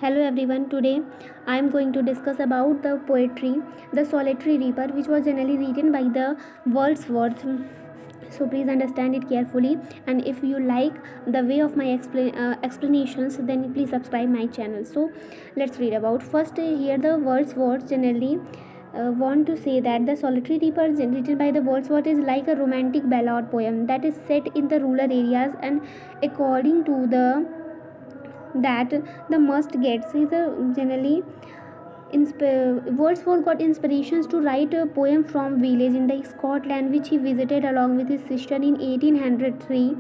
Hello everyone. Today I am going to discuss about the poetry The Solitary Reaper, which was generally written by the Wordsworth. So please understand it carefully, and if you like the way of my explanations, then please subscribe my channel. So let's read about first. Here the Wordsworth generally want to say that The Solitary Reaper written by the Wordsworth is like a romantic ballad poem that is set in the rural areas, and according to the that the must gets is generally Wordsworth got inspirations to write a poem from village in the Scotland, which he visited along with his sister in 1803.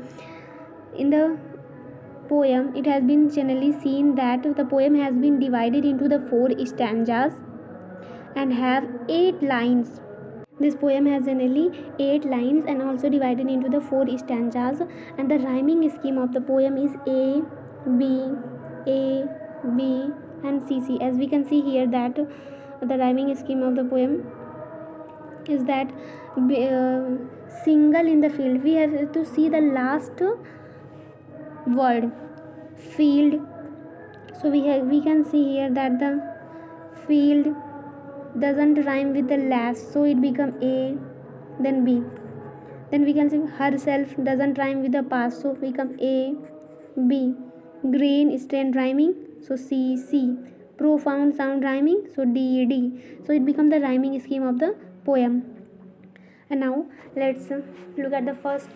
In the poem, it has been generally seen that the poem has been divided into the four stanzas and have 8 lines. This poem has generally 8 lines and also divided into the four stanzas, and the rhyming scheme of the poem is B, A, B, and CC. As we can see here, that the rhyming scheme of the poem is that single in the field. We have to see the last word, field. So we can see here that the field doesn't rhyme with the last, so it become A, then B. Then we can see herself doesn't rhyme with the past, so become A, B. Grain strand rhyming, so C, C. Profound sound rhyming, so D, D. So it becomes the rhyming scheme of the poem. And now let's look at the first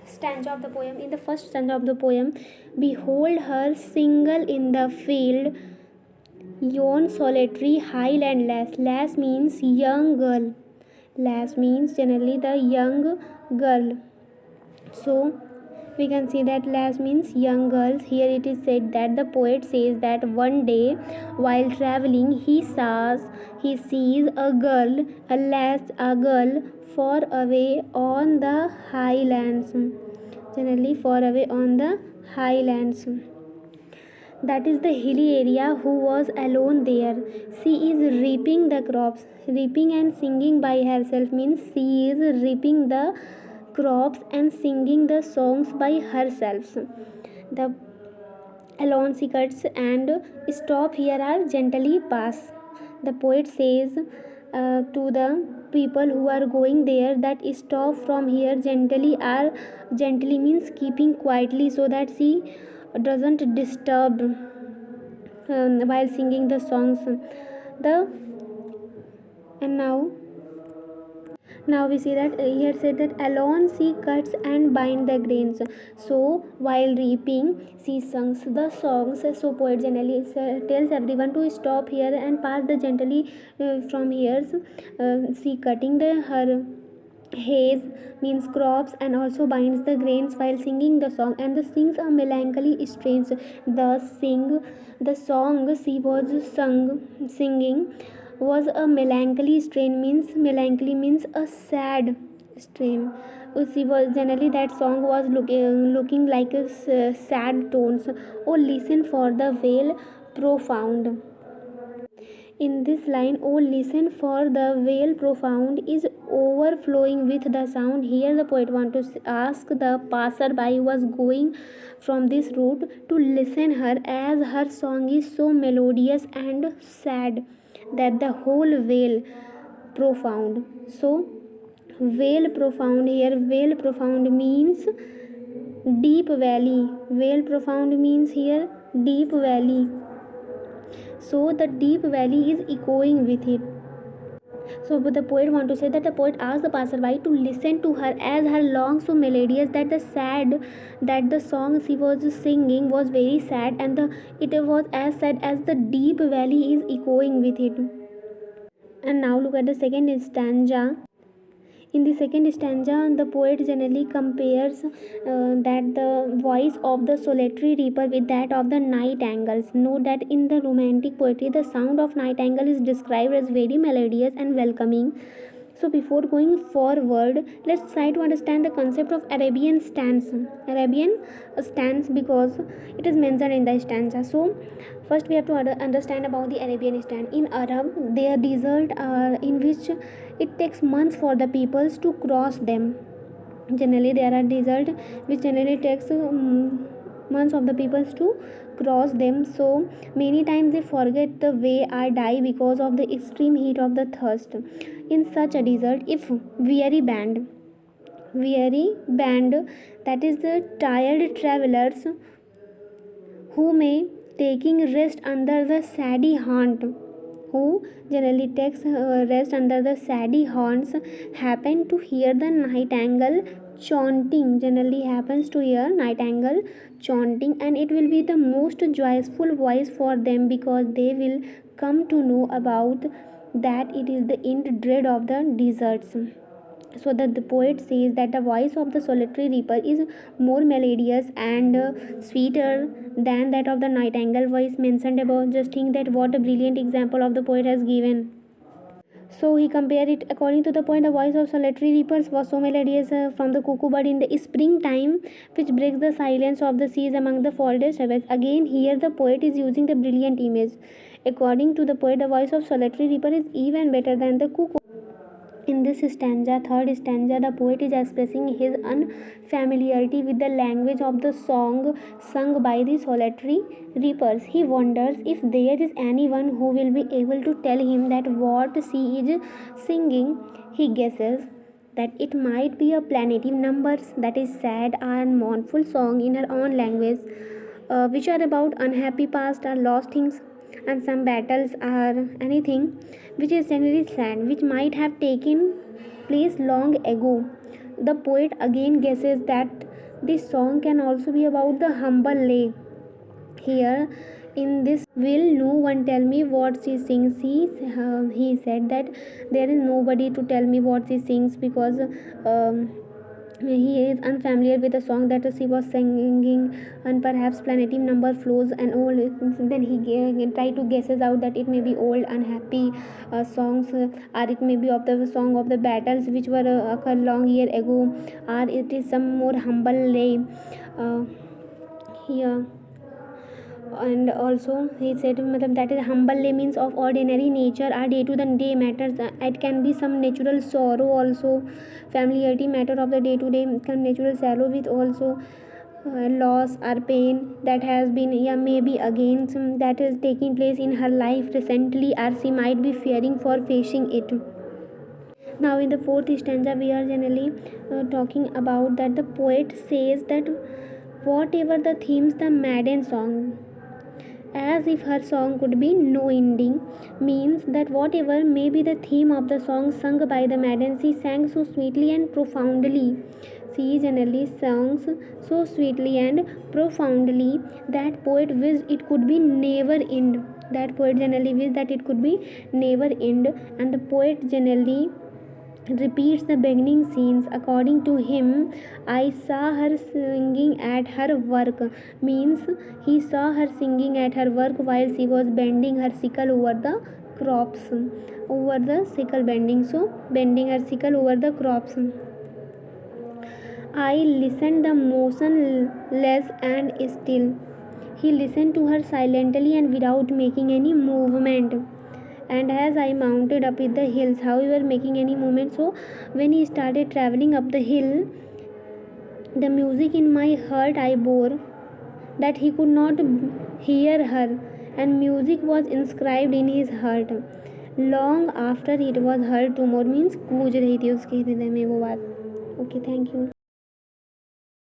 stanza of the poem. In the first stanza of the poem, behold her single in the field, yon solitary highland lass. Lass means young girl. Lass means generally the young girl. So we can see that lass means young girls. Here it is said that the poet says that one day while traveling he sees a girl, a lass, a girl far away on the highlands. Generally far away on the highlands. That is the hilly area, who was alone there. She is reaping the crops. Reaping and singing by herself means she is reaping the crops and singing the songs by herself. The alone she cuts and stop here are gently pass. The poet says to the people who are going there that stop from here gently, are gently means keeping quietly, so that she doesn't disturb while singing the songs. The and now we see that here said that alone she cuts and bind the grains. So while reaping she sings the songs. So poet generally tells everyone to stop here and pass the gently from here. She cutting her haze means crops and also binds the grains while singing the song, and the sings a melancholy strains. The song she was singing was a melancholy melancholy means a sad strain. She was generally that song was looking like a sad tones. Oh, listen for the wail profound. In this line, oh listen for the wail profound is overflowing with the sound. Here the poet want to ask the passerby who was going from this route to listen her, as her song is so melodious and sad that the whole wail profound. So wail profound, here wail profound means deep valley. Wail profound means here deep valley. So the deep valley is echoing with it. So the poet want to say that the poet asked the passerby to listen to her, as her long so melodious that the song she was singing was very sad, and it was as sad as the deep valley is echoing with it. And now look at the second stanza. In the second stanza, the poet generally compares that the voice of the solitary reaper with that of the nightingales. Note that in the romantic poetry, the sound of nightingale is described as very melodious and welcoming. So before going forward, let's try to understand the concept of Arabian stanza. Arabian stance, because it is mentioned in the stanza. So first we have to understand about the Arabian stand. In Arab, they are desert in which it takes months for the peoples to cross them. Generally there are desert which generally takes months of the peoples to cross them. So many times they forget the way or die because of the extreme heat of the thirst. In such a desert, if weary band, that is the tired travelers who may taking rest under the shady haunt, who generally takes rest under the shady haunts, happen to hear the nightingale chanting, generally happens to hear nightingale chanting, and it will be the most joyful voice for them, because they will come to know about that it is the end dread of the deserts. So that the poet says that the voice of the solitary reaper is more melodious and sweeter than that of the nightingale voice mentioned above. Just think that what a brilliant example of the poet has given. So he compared it according to the point. The voice of solitary reapers was so melodious from the cuckoo bird in the springtime, which breaks the silence of the seas among the forest shadows. Again, here the poet is using the brilliant image. According to the poet, the voice of solitary reaper is even better than the cuckoo. In this stanza, third stanza, the poet is expressing his unfamiliarity with the language of the song sung by the solitary reapers. He wonders if there is anyone who will be able to tell him that what she is singing. He guesses that it might be a plaintive numbers, that is sad and mournful song in her own language, which are about unhappy past or lost things, and some battles or anything which is generally sad, which might have taken place long ago. The poet again guesses that this song can also be about the humble lay. Here in this, will no one tell me what she sings? He said that there is nobody to tell me what she sings, because he is unfamiliar with the song that she was singing, and perhaps planetive number flows and all. Then he try to guesses out that it may be old unhappy songs, or it may be of the song of the battles which were occurred long year ago, or it is some more humble lay here. And also he said that is humble means of ordinary nature or day to the day matters. It can be some natural sorrow also, familiarity matter of the day to day, natural sorrow with also loss or pain that has been, yeah, maybe again some that is taking place in her life recently, or she might be fearing for facing it. Now in the fourth stanza we are generally talking about that the poet says that whatever the themes the maiden song, as if her song could be no ending, means that whatever may be the theme of the song sung by the maiden, she sang so sweetly and profoundly. She generally songs so sweetly and profoundly that poet wished it could be never end. That poet generally wished that it could be never end, and the poet generally repeats the beginning scenes. According to him, I saw her singing at her work, means he saw her singing at her work while she was bending her sickle over the crops, over the sickle bending, so bending her sickle over the crops. I listened the motionless and still. He listened to her silently and without making any movement. And as I mounted up the hills, however, making any movement. So when he started traveling up the hill, the music in my heart I bore, that he could not hear her, and music was inscribed in his heart. Long after it was heard, टू मोर मीन्स गूंज रही थी उसके हृदय में वो बात. Okay, thank you.